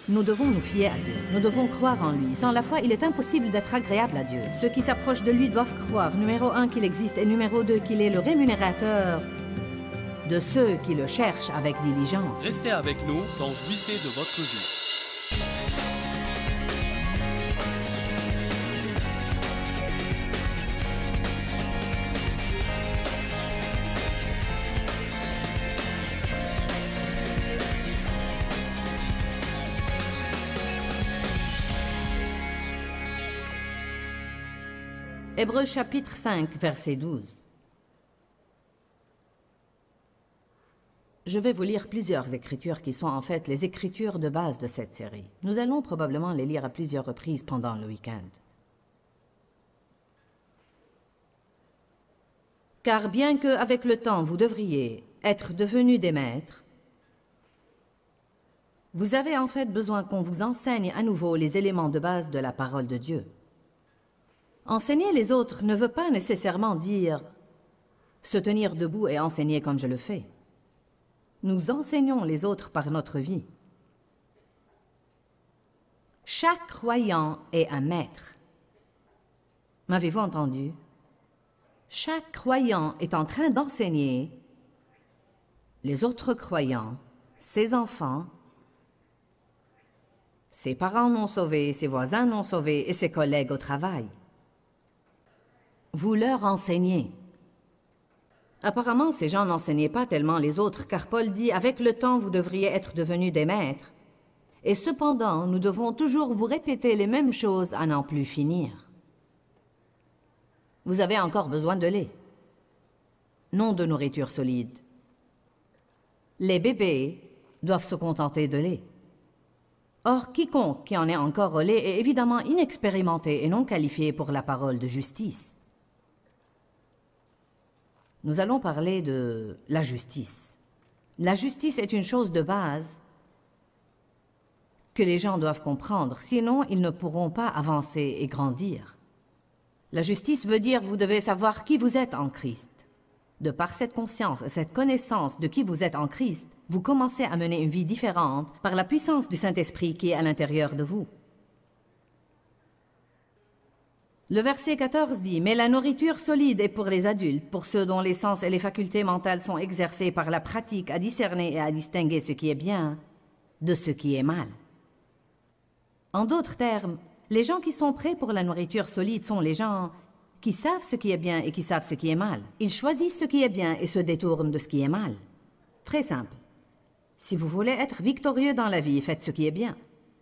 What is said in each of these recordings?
Nous devons nous fier à Dieu. Nous devons croire en lui. Sans la foi, il est impossible d'être agréable à Dieu. Ceux qui s'approchent de lui doivent croire, numéro 1, qu'il existe, et numéro 2, qu'il est le rémunérateur de ceux qui le cherchent avec diligence. Restez avec nous dans Jouissez de votre vie. Hébreux chapitre 5, verset 12. Je vais vous lire plusieurs écritures qui sont en fait les écritures de base de cette série. Nous allons probablement les lire à plusieurs reprises pendant le week-end. Car bien qu'avec le temps vous devriez être devenus des maîtres, vous avez en fait besoin qu'on vous enseigne à nouveau les éléments de base de la parole de Dieu. Enseigner les autres ne veut pas nécessairement dire se tenir debout et enseigner comme je le fais. Nous enseignons les autres par notre vie. Chaque croyant est un maître. M'avez-vous entendu? Chaque croyant est en train d'enseigner les autres croyants, ses enfants, ses parents non sauvés, ses voisins non sauvés et ses collègues au travail. Vous leur enseignez. Apparemment, ces gens n'enseignaient pas tellement les autres, car Paul dit « Avec le temps, vous devriez être devenus des maîtres. » Et cependant, nous devons toujours vous répéter les mêmes choses à n'en plus finir. Vous avez encore besoin de lait, non de nourriture solide. Les bébés doivent se contenter de lait. Or, quiconque qui en est encore au lait est évidemment inexpérimenté et non qualifié pour la parole de justice. Nous allons parler de la justice. La justice est une chose de base que les gens doivent comprendre, sinon ils ne pourront pas avancer et grandir. La justice veut dire vous devez savoir qui vous êtes en Christ. De par cette conscience et cette connaissance de qui vous êtes en Christ, vous commencez à mener une vie différente par la puissance du Saint-Esprit qui est à l'intérieur de vous. Le verset 14 dit « Mais la nourriture solide est pour les adultes, pour ceux dont les sens et les facultés mentales sont exercés par la pratique à discerner et à distinguer ce qui est bien de ce qui est mal. » En d'autres termes, les gens qui sont prêts pour la nourriture solide sont les gens qui savent ce qui est bien et qui savent ce qui est mal. Ils choisissent ce qui est bien et se détournent de ce qui est mal. Très simple. Si vous voulez être victorieux dans la vie, faites ce qui est bien.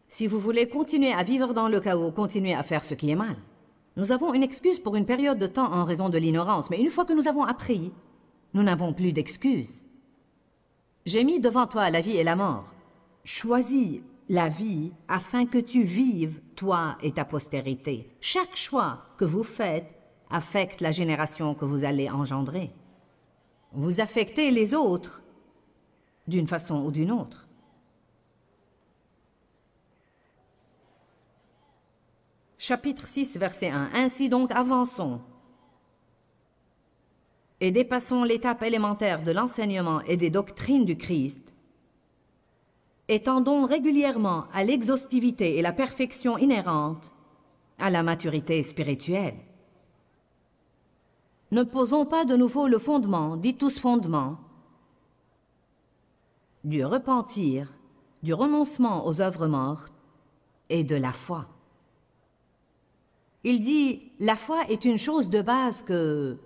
Si vous voulez continuer à vivre dans le chaos, continuez à faire ce qui est mal. Nous avons une excuse pour une période de temps en raison de l'ignorance, mais une fois que nous avons appris, nous n'avons plus d'excuses. J'ai mis devant toi la vie et la mort. Choisis la vie afin que tu vives, toi et ta postérité. Chaque choix que vous faites affecte la génération que vous allez engendrer. Vous affectez les autres d'une façon ou d'une autre. Chapitre 6, verset 1. Ainsi donc, avançons et dépassons l'étape élémentaire de l'enseignement et des doctrines du Christ, et tendons régulièrement à l'exhaustivité et la perfection inhérente à la maturité spirituelle. Ne posons pas de nouveau le fondement, dit tous fondement, du repentir, du renoncement aux œuvres mortes et de la foi. Il dit, la foi est une chose de base que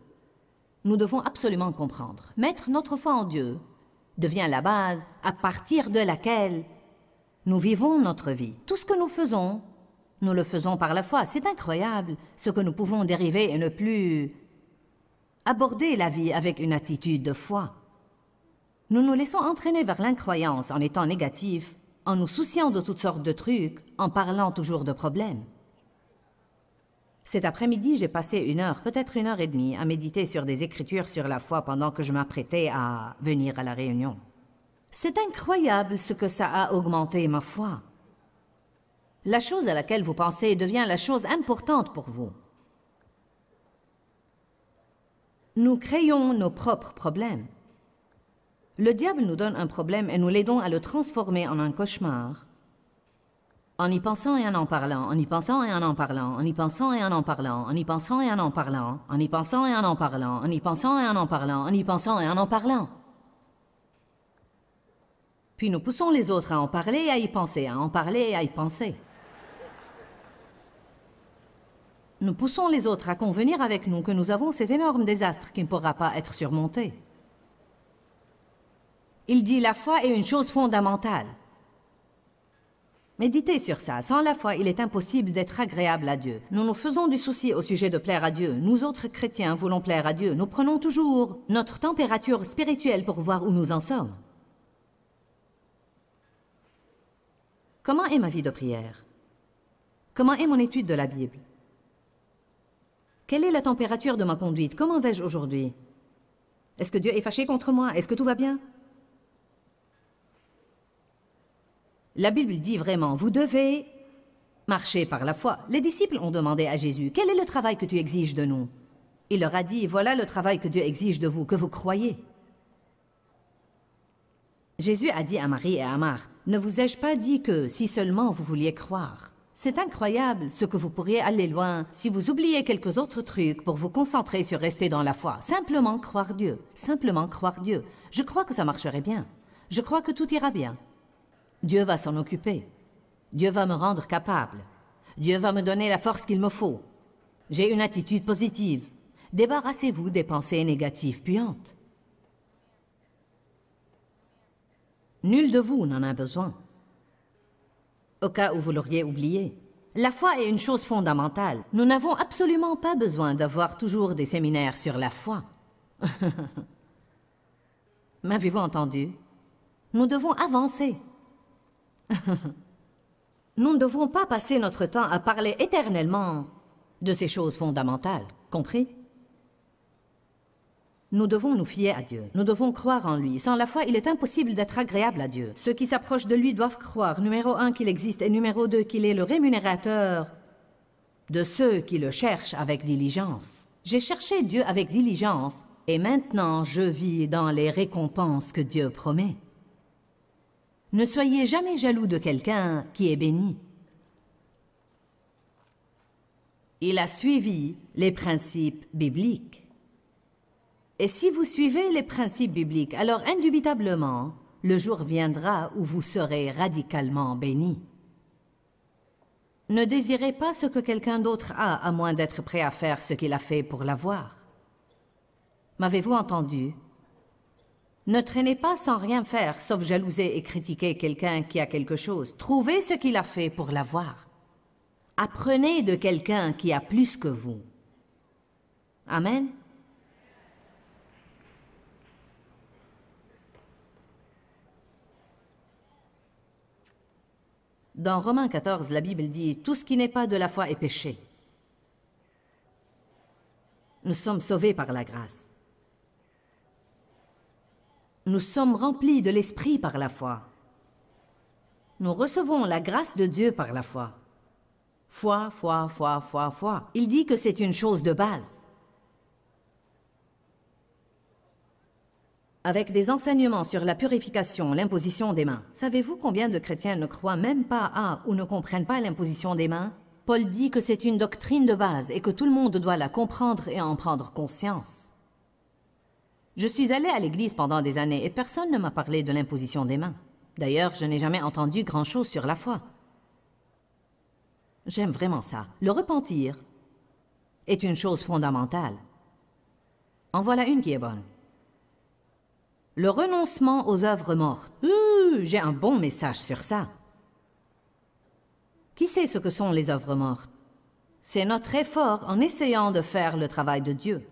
nous devons absolument comprendre. Mettre notre foi en Dieu devient la base à partir de laquelle nous vivons notre vie. Tout ce que nous faisons, nous le faisons par la foi. C'est incroyable ce que nous pouvons dériver et ne plus aborder la vie avec une attitude de foi. Nous nous laissons entraîner vers l'incroyance en étant négatifs, en nous souciant de toutes sortes de trucs, en parlant toujours de problèmes. Cet après-midi, j'ai passé 1 heure, peut-être 1 heure et demie, à méditer sur des écritures sur la foi pendant que je m'apprêtais à venir à la réunion. C'est incroyable ce que ça a augmenté ma foi. La chose à laquelle vous pensez devient la chose importante pour vous. Nous créons nos propres problèmes. Le diable nous donne un problème et nous l'aidons à le transformer en un cauchemar En y pensant et en en parlant, en y pensant et en en parlant, en y pensant et en en parlant, en y pensant et en en parlant, en y pensant et en en parlant, en y pensant et en en parlant, en y pensant et en en parlant. Puis nous poussons les autres à en parler et à y penser, à en parler et à y penser. Nous poussons les autres à convenir avec nous que nous avons cet énorme désastre qui ne pourra pas être surmonté. Il dit la foi est une chose fondamentale. Méditez sur ça. Sans la foi, il est impossible d'être agréable à Dieu. Nous nous faisons du souci au sujet de plaire à Dieu. Nous autres chrétiens voulons plaire à Dieu. Nous prenons toujours notre température spirituelle pour voir où nous en sommes. Comment est ma vie de prière? Comment est mon étude de la Bible? Quelle est la température de ma conduite? Comment vais-je aujourd'hui? Est-ce que Dieu est fâché contre moi? Est-ce que tout va bien? La Bible dit vraiment, vous devez marcher par la foi. Les disciples ont demandé à Jésus, quel est le travail que tu exiges de nous? Il leur a dit, voilà le travail que Dieu exige de vous, que vous croyez. Jésus a dit à Marie et à Marthe, ne vous ai-je pas dit que si seulement vous vouliez croire? C'est incroyable ce que vous pourriez aller loin si vous oubliez quelques autres trucs pour vous concentrer sur rester dans la foi. Simplement croire Dieu, simplement croire Dieu. Je crois que ça marcherait bien. Je crois que tout ira bien. Dieu va s'en occuper. Dieu va me rendre capable. Dieu va me donner la force qu'il me faut. J'ai une attitude positive. Débarrassez-vous des pensées négatives puantes. Nul de vous n'en a besoin. Au cas où vous l'auriez oublié, la foi est une chose fondamentale. Nous n'avons absolument pas besoin d'avoir toujours des séminaires sur la foi. M'avez-vous entendu? Nous devons avancer. Nous ne devons pas passer notre temps à parler éternellement de ces choses fondamentales, compris? Nous devons nous fier à Dieu. Nous devons croire en lui. Sans la foi, il est impossible d'être agréable à Dieu. Ceux qui s'approchent de lui doivent croire, numéro 1, qu'il existe et numéro 2, qu'il est le rémunérateur de ceux qui le cherchent avec diligence. J'ai cherché Dieu avec diligence et maintenant je vis dans les récompenses que Dieu promet. Ne soyez jamais jaloux de quelqu'un qui est béni. Il a suivi les principes bibliques. Et si vous suivez les principes bibliques, alors indubitablement, le jour viendra où vous serez radicalement béni. Ne désirez pas ce que quelqu'un d'autre a, à moins d'être prêt à faire ce qu'il a fait pour l'avoir. M'avez-vous entendu? Ne traînez pas sans rien faire, sauf jalouser et critiquer quelqu'un qui a quelque chose. Trouvez ce qu'il a fait pour l'avoir. Apprenez de quelqu'un qui a plus que vous. Amen. Dans Romains 14, la Bible dit « Tout ce qui n'est pas de la foi est péché ». Nous sommes sauvés par la grâce. Nous sommes remplis de l'Esprit par la foi. Nous recevons la grâce de Dieu par la foi. Foi, foi, foi, foi, foi. Il dit que c'est une chose de base. Avec des enseignements sur la purification, l'imposition des mains. Savez-vous combien de chrétiens ne croient même pas à ou ne comprennent pas l'imposition des mains? Paul dit que c'est une doctrine de base et que tout le monde doit la comprendre et en prendre conscience. Je suis allée à l'église pendant des années et personne ne m'a parlé de l'imposition des mains. D'ailleurs, je n'ai jamais entendu grand-chose sur la foi. J'aime vraiment ça. Le repentir est une chose fondamentale. En voilà une qui est bonne. Le renoncement aux œuvres mortes. J'ai un bon message sur ça. Qui sait ce que sont les œuvres mortes? C'est notre effort en essayant de faire le travail de Dieu.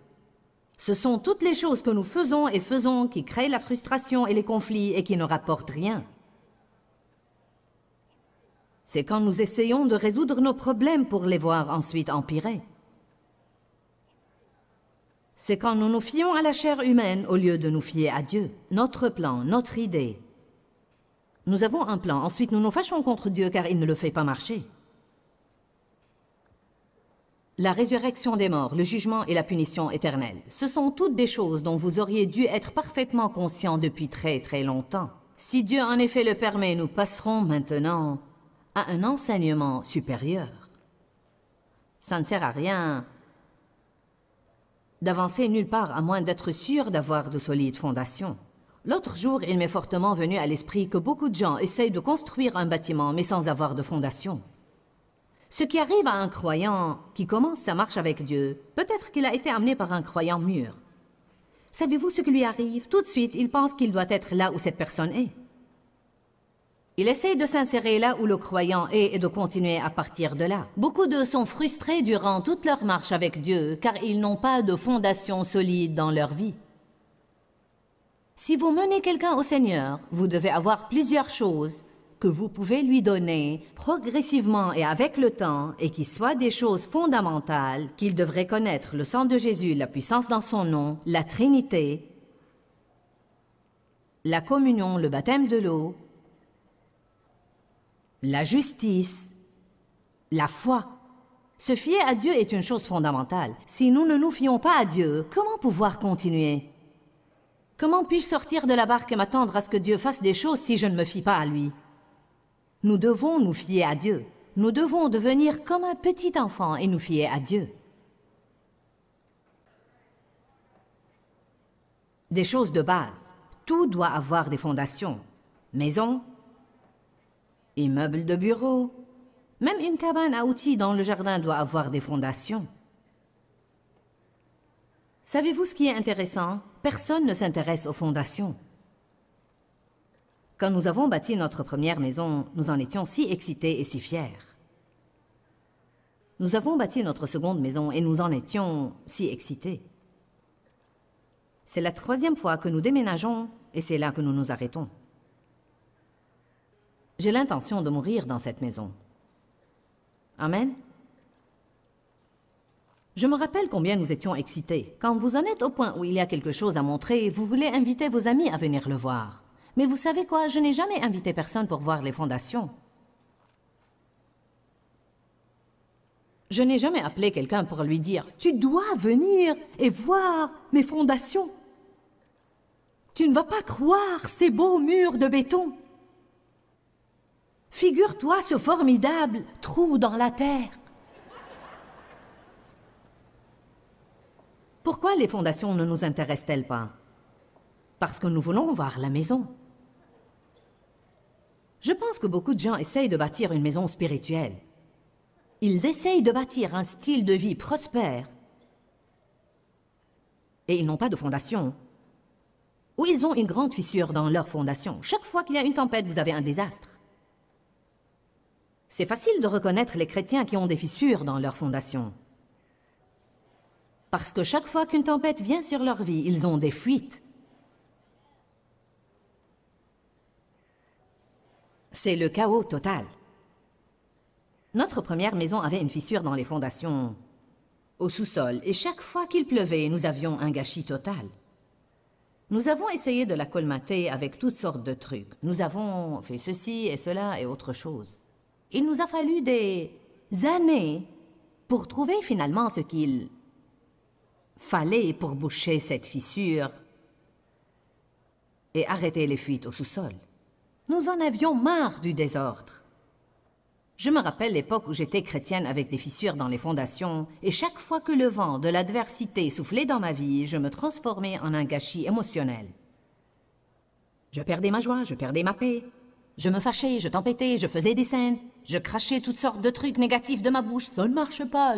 Ce sont toutes les choses que nous faisons et faisons qui créent la frustration et les conflits et qui ne rapportent rien. C'est quand nous essayons de résoudre nos problèmes pour les voir ensuite empirer. C'est quand nous nous fions à la chair humaine au lieu de nous fier à Dieu. Notre plan, notre idée. Nous avons un plan, ensuite nous nous fâchons contre Dieu car il ne le fait pas marcher. La résurrection des morts, le jugement et la punition éternelle, ce sont toutes des choses dont vous auriez dû être parfaitement conscient depuis très très longtemps. Si Dieu en effet le permet, nous passerons maintenant à un enseignement supérieur. Ça ne sert à rien d'avancer nulle part à moins d'être sûr d'avoir de solides fondations. L'autre jour, il m'est fortement venu à l'esprit que beaucoup de gens essayent de construire un bâtiment mais sans avoir de fondation. Ce qui arrive à un croyant qui commence sa marche avec Dieu, peut-être qu'il a été amené par un croyant mûr. Savez-vous ce qui lui arrive? Tout de suite, il pense qu'il doit être là où cette personne est. Il essaye de s'insérer là où le croyant est et de continuer à partir de là. Beaucoup d'eux sont frustrés durant toute leur marche avec Dieu car ils n'ont pas de fondation solide dans leur vie. Si vous menez quelqu'un au Seigneur, vous devez avoir plusieurs choses que vous pouvez lui donner progressivement et avec le temps et qui soient des choses fondamentales qu'il devrait connaître le sang de Jésus, la puissance dans son nom, la Trinité, la communion, le baptême de l'eau, la justice, la foi. Se fier à Dieu est une chose fondamentale. Si nous ne nous fions pas à Dieu, comment pouvoir continuer? Comment puis-je sortir de la barque et m'attendre à ce que Dieu fasse des choses si je ne me fie pas à lui? Nous devons nous fier à Dieu. Nous devons devenir comme un petit enfant et nous fier à Dieu. Des choses de base. Tout doit avoir des fondations. Maison, immeuble de bureau, même une cabane à outils dans le jardin doit avoir des fondations. Savez-vous ce qui est intéressant? Personne ne s'intéresse aux fondations. Quand nous avons bâti notre première maison, nous en étions si excités et si fiers. Nous avons bâti notre seconde maison et nous en étions si excités. C'est la 3e fois que nous déménageons et c'est là que nous nous arrêtons. J'ai l'intention de mourir dans cette maison. Amen. Je me rappelle combien nous étions excités. Quand vous en êtes au point où il y a quelque chose à montrer, vous voulez inviter vos amis à venir le voir. Mais vous savez quoi? Je n'ai jamais invité personne pour voir les fondations. Je n'ai jamais appelé quelqu'un pour lui dire « Tu dois venir et voir mes fondations. Tu ne vas pas croire ces beaux murs de béton. Figure-toi ce formidable trou dans la terre. » Pourquoi les fondations ne nous intéressent-elles pas? Parce que nous voulons voir la maison. Je pense que beaucoup de gens essayent de bâtir une maison spirituelle. Ils essayent de bâtir un style de vie prospère. Et ils n'ont pas de fondation. Ou ils ont une grande fissure dans leur fondation. Chaque fois qu'il y a une tempête, vous avez un désastre. C'est facile de reconnaître les chrétiens qui ont des fissures dans leur fondation. Parce que chaque fois qu'une tempête vient sur leur vie, ils ont des fuites. C'est le chaos total. Notre première maison avait une fissure dans les fondations au sous-sol, et chaque fois qu'il pleuvait, nous avions un gâchis total. Nous avons essayé de la colmater avec toutes sortes de trucs. Nous avons fait ceci et cela et autre chose. Il nous a fallu des années pour trouver finalement ce qu'il fallait pour boucher cette fissure et arrêter les fuites au sous-sol. Nous en avions marre du désordre. Je me rappelle l'époque où j'étais chrétienne avec des fissures dans les fondations, et chaque fois que le vent de l'adversité soufflait dans ma vie, je me transformais en un gâchis émotionnel. Je perdais ma joie, je perdais ma paix. Je me fâchais, je tempêtais, je faisais des scènes. Je crachais toutes sortes de trucs négatifs de ma bouche. Ça ne marche pas.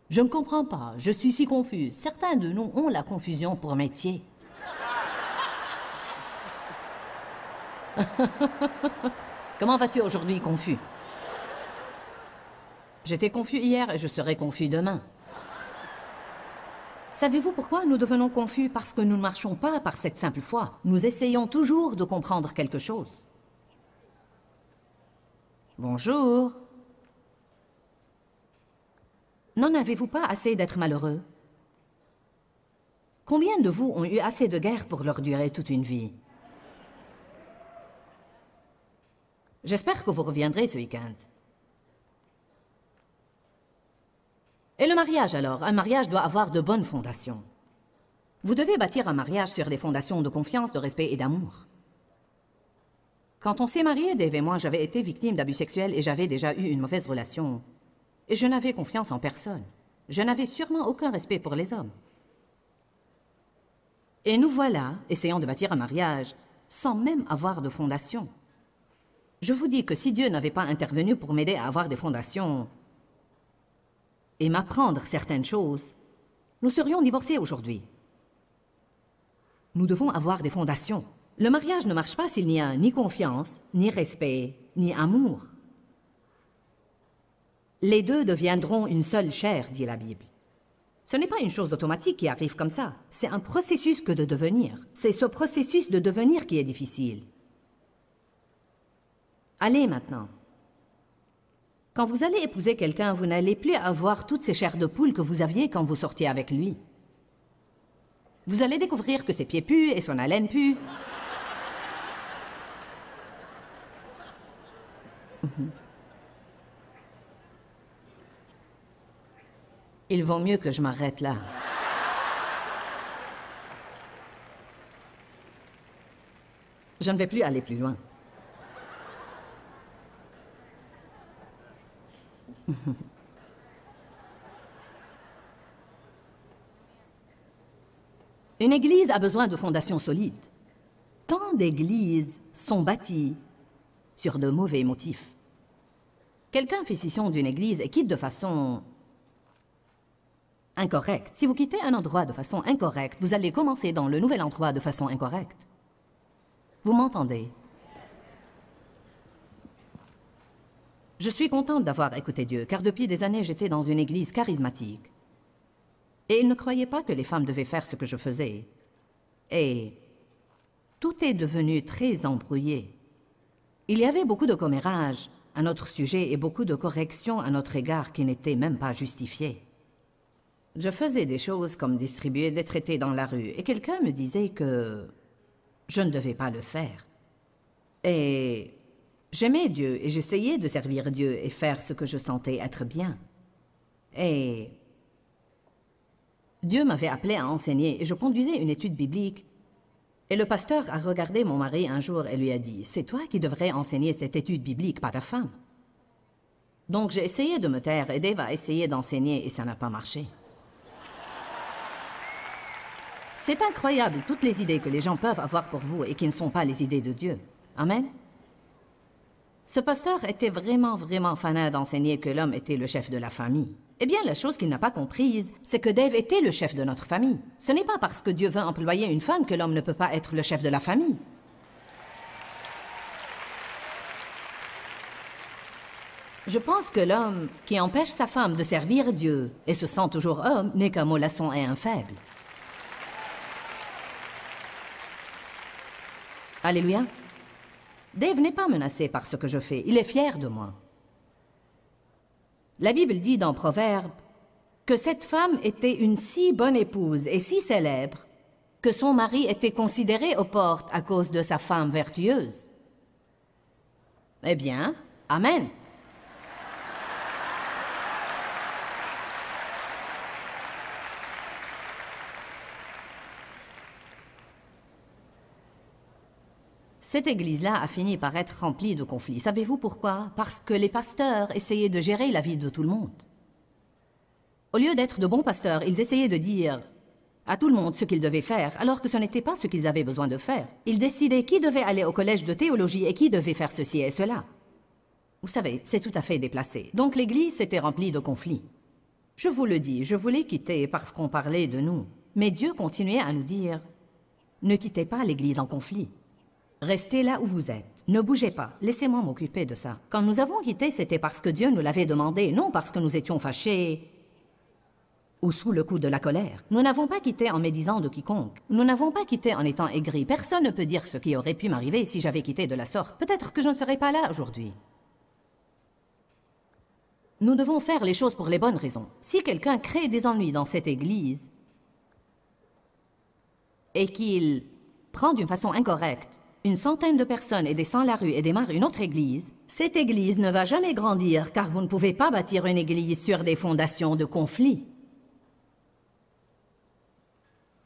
Je ne comprends pas, je suis si confuse. Certains de nous ont la confusion pour métier. Comment vas-tu aujourd'hui, confus? J'étais confus hier et je serai confus demain. Savez-vous pourquoi nous devenons confus? Parce que nous ne marchons pas par cette simple foi. Nous essayons toujours de comprendre quelque chose. Bonjour. N'en avez-vous pas assez d'être malheureux? Combien de vous ont eu assez de guerre pour leur durer toute une vie? J'espère que vous reviendrez ce week-end. Et le mariage alors? Un mariage doit avoir de bonnes fondations. Vous devez bâtir un mariage sur des fondations de confiance, de respect et d'amour. Quand on s'est mariés, Dave et moi, j'avais été victime d'abus sexuels et j'avais déjà eu une mauvaise relation. Et je n'avais confiance en personne. Je n'avais sûrement aucun respect pour les hommes. Et nous voilà, essayant de bâtir un mariage, sans même avoir de fondation. Je vous dis que si Dieu n'avait pas intervenu pour m'aider à avoir des fondations et m'apprendre certaines choses, nous serions divorcés aujourd'hui. Nous devons avoir des fondations. Le mariage ne marche pas s'il n'y a ni confiance, ni respect, ni amour. Les deux deviendront une seule chair, dit la Bible. Ce n'est pas une chose automatique qui arrive comme ça. C'est un processus que de devenir. C'est ce processus de devenir qui est difficile. Allez maintenant. Quand vous allez épouser quelqu'un, vous n'allez plus avoir toutes ces chairs de poule que vous aviez quand vous sortiez avec lui. Vous allez découvrir que ses pieds puent et son haleine pue. Il vaut mieux que je m'arrête là. Je ne vais plus aller plus loin. Une église a besoin de fondations solides. Tant d'églises sont bâties sur de mauvais motifs. Quelqu'un fait scission d'une église et quitte de façon incorrecte. Si vous quittez un endroit de façon incorrecte, vous allez commencer dans le nouvel endroit de façon incorrecte. Vous m'entendez? Je suis contente d'avoir écouté Dieu, car depuis des années, j'étais dans une église charismatique. Et il ne croyait pas que les femmes devaient faire ce que je faisais. Et tout est devenu très embrouillé. Il y avait beaucoup de commérages à notre sujet et beaucoup de corrections à notre égard qui n'étaient même pas justifiées. Je faisais des choses comme distribuer des traités dans la rue, et quelqu'un me disait que je ne devais pas le faire. Et j'aimais Dieu, et j'essayais de servir Dieu et faire ce que je sentais être bien. Et Dieu m'avait appelé à enseigner, et je conduisais une étude biblique. Et le pasteur a regardé mon mari un jour et lui a dit « C'est toi qui devrais enseigner cette étude biblique, pas ta femme. » Donc j'ai essayé de me taire, et Dave a essayé d'enseigner, et ça n'a pas marché. C'est incroyable, toutes les idées que les gens peuvent avoir pour vous et qui ne sont pas les idées de Dieu. Amen. Ce pasteur était vraiment fanat d'enseigner que l'homme était le chef de la famille. Eh bien, la chose qu'il n'a pas comprise, c'est que Dave était le chef de notre famille. Ce n'est pas parce que Dieu veut employer une femme que l'homme ne peut pas être le chef de la famille. Je pense que l'homme qui empêche sa femme de servir Dieu et se sent toujours homme n'est qu'un mollasson et un faible. Alléluia. Dave n'est pas menacé par ce que je fais. Il est fier de moi. La Bible dit dans Proverbes que cette femme était une si bonne épouse et si célèbre que son mari était considéré aux portes à cause de sa femme vertueuse. Eh bien, Amen. Cette église-là a fini par être remplie de conflits. Savez-vous pourquoi? Parce que les pasteurs essayaient de gérer la vie de tout le monde. Au lieu d'être de bons pasteurs, ils essayaient de dire à tout le monde ce qu'ils devaient faire, alors que ce n'était pas ce qu'ils avaient besoin de faire. Ils décidaient qui devait aller au collège de théologie et qui devait faire ceci et cela. Vous savez, c'est tout à fait déplacé. Donc l'église s'était remplie de conflits. Je vous le dis, je voulais quitter parce qu'on parlait de nous. Mais Dieu continuait à nous dire « Ne quittez pas l'église en conflit. Restez là où vous êtes. Ne bougez pas. Laissez-moi m'occuper de ça. » Quand nous avons quitté, c'était parce que Dieu nous l'avait demandé, non parce que nous étions fâchés ou sous le coup de la colère. Nous n'avons pas quitté en médisant de quiconque. Nous n'avons pas quitté en étant aigris. Personne ne peut dire ce qui aurait pu m'arriver si j'avais quitté de la sorte. Peut-être que je ne serais pas là aujourd'hui. Nous devons faire les choses pour les bonnes raisons. Si quelqu'un crée des ennuis dans cette église et qu'il prend d'une façon incorrecte une centaine de personnes et descend la rue et démarre une autre église, cette église ne va jamais grandir car vous ne pouvez pas bâtir une église sur des fondations de conflit.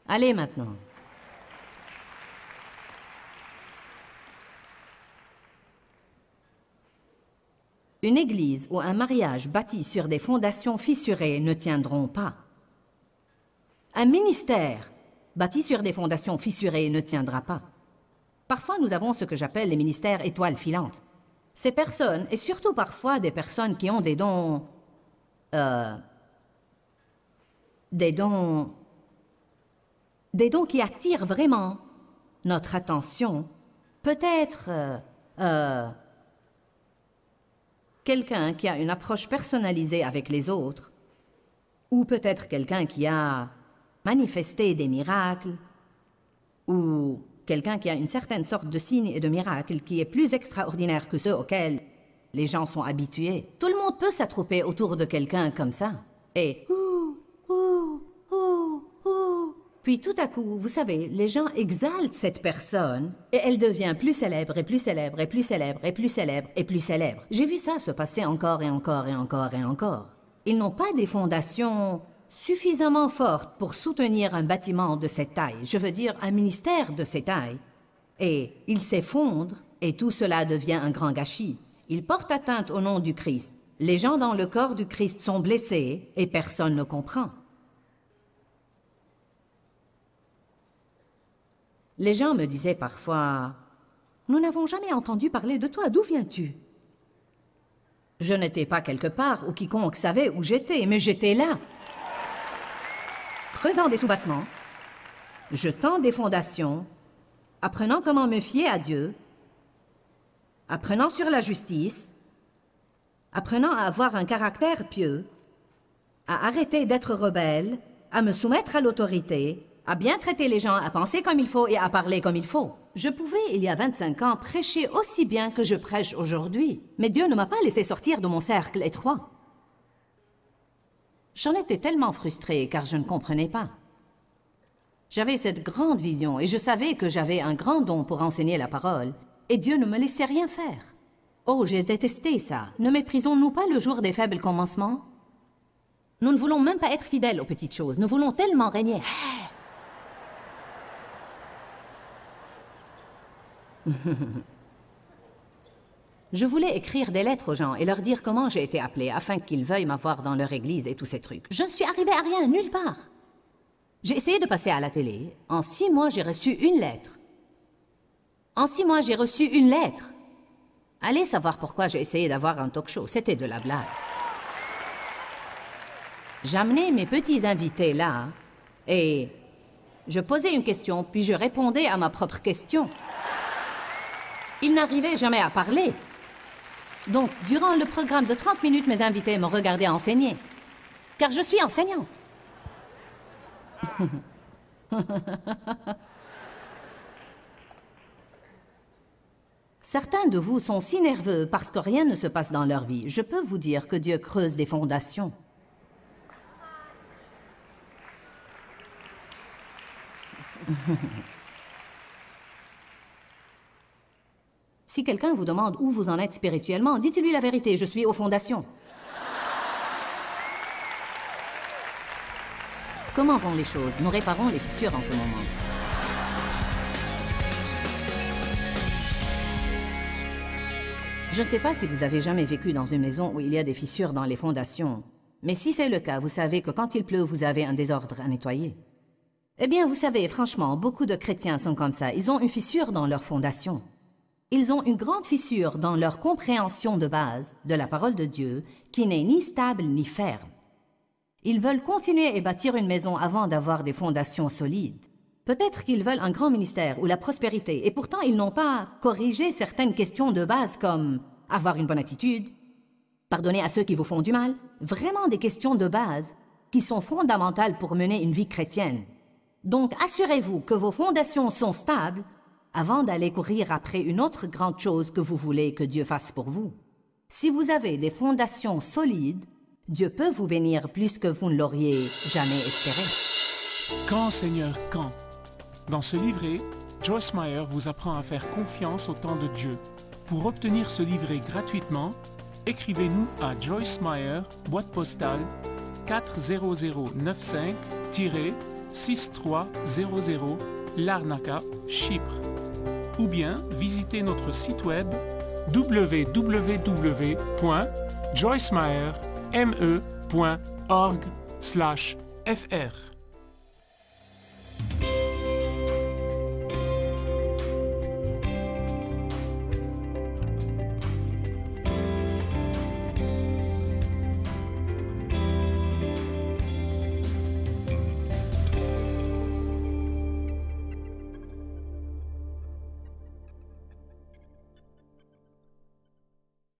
Allez maintenant. Une église ou un mariage bâti sur des fondations fissurées ne tiendront pas. Un ministère bâti sur des fondations fissurées ne tiendra pas. Parfois, nous avons ce que j'appelle les ministères étoiles filantes. Ces personnes, et surtout parfois des personnes qui ont des dons qui attirent vraiment notre attention. Peut-être quelqu'un qui a une approche personnalisée avec les autres, ou peut-être quelqu'un qui a manifesté des miracles, ou quelqu'un qui a une certaine sorte de signe et de miracle qui est plus extraordinaire que ceux auxquels les gens sont habitués. Tout le monde peut s'attrouper autour de quelqu'un comme ça. Et puis tout à coup, vous savez, les gens exaltent cette personne et elle devient plus célèbre et plus célèbre et plus célèbre et plus célèbre et plus célèbre. J'ai vu ça se passer encore et encore et encore et encore. Ils n'ont pas des fondations suffisamment fortes pour soutenir un bâtiment de cette taille, je veux dire un ministère de cette taille. Et ils s'effondrent et tout cela devient un grand gâchis. Ils portent atteinte au nom du Christ. Les gens dans le corps du Christ sont blessés et personne ne comprend. Les gens me disaient parfois, « Nous n'avons jamais entendu parler de toi, d'où viens-tu » Je n'étais pas quelque part où quiconque savait où j'étais, mais j'étais là. Creusant des soubassements, jetant des fondations, apprenant comment me fier à Dieu, apprenant sur la justice, apprenant à avoir un caractère pieux, à arrêter d'être rebelle, à me soumettre à l'autorité, à bien traiter les gens, à penser comme il faut et à parler comme il faut. Je pouvais, il y a 25 ans, prêcher aussi bien que je prêche aujourd'hui. Mais Dieu ne m'a pas laissé sortir de mon cercle étroit. J'en étais tellement frustrée car je ne comprenais pas. J'avais cette grande vision et je savais que j'avais un grand don pour enseigner la parole. Et Dieu ne me laissait rien faire. Oh, j'ai détesté ça. Ne méprisons-nous pas le jour des faibles commencements? Nous ne voulons même pas être fidèles aux petites choses. Nous voulons tellement régner. Je voulais écrire des lettres aux gens et leur dire comment j'ai été appelée afin qu'ils veuillent m'avoir dans leur église et tous ces trucs. Je ne suis arrivée à rien, nulle part. J'ai essayé de passer à la télé. En 6 mois, j'ai reçu une lettre. En 6 mois, j'ai reçu une lettre. Allez savoir pourquoi j'ai essayé d'avoir un talk-show. C'était de la blague. J'amenais mes petits invités là et je posais une question, puis je répondais à ma propre question. Ils n'arrivaient jamais à parler. Donc, durant le programme de 30 minutes, mes invités me regardaient enseigner. Car je suis enseignante. Certains de vous sont si nerveux parce que rien ne se passe dans leur vie. Je peux vous dire que Dieu creuse des fondations. Si quelqu'un vous demande où vous en êtes spirituellement, dites-lui la vérité, je suis aux fondations. Comment vont les choses? Nous réparons les fissures en ce moment. Je ne sais pas si vous avez jamais vécu dans une maison où il y a des fissures dans les fondations. Mais si c'est le cas, vous savez que quand il pleut, vous avez un désordre à nettoyer. Eh bien, vous savez, franchement, beaucoup de chrétiens sont comme ça. Ils ont une fissure dans leur fondation. Ils ont une grande fissure dans leur compréhension de base de la parole de Dieu qui n'est ni stable ni ferme. Ils veulent continuer et bâtir une maison avant d'avoir des fondations solides. Peut-être qu'ils veulent un grand ministère ou la prospérité et pourtant ils n'ont pas corrigé certaines questions de base comme avoir une bonne attitude, pardonner à ceux qui vous font du mal, vraiment des questions de base qui sont fondamentales pour mener une vie chrétienne. Donc assurez-vous que vos fondations sont stables avant d'aller courir après une autre grande chose que vous voulez que Dieu fasse pour vous. Si vous avez des fondations solides, Dieu peut vous bénir plus que vous ne l'auriez jamais espéré. Quand, Seigneur, quand? Dans ce livret, Joyce Meyer vous apprend à faire confiance au temps de Dieu. Pour obtenir ce livret gratuitement, écrivez-nous à Joyce Meyer, boîte postale 40095-6300, Larnaca, Chypre. Ou bien visitez notre site web www.joycemeyer.org/fr.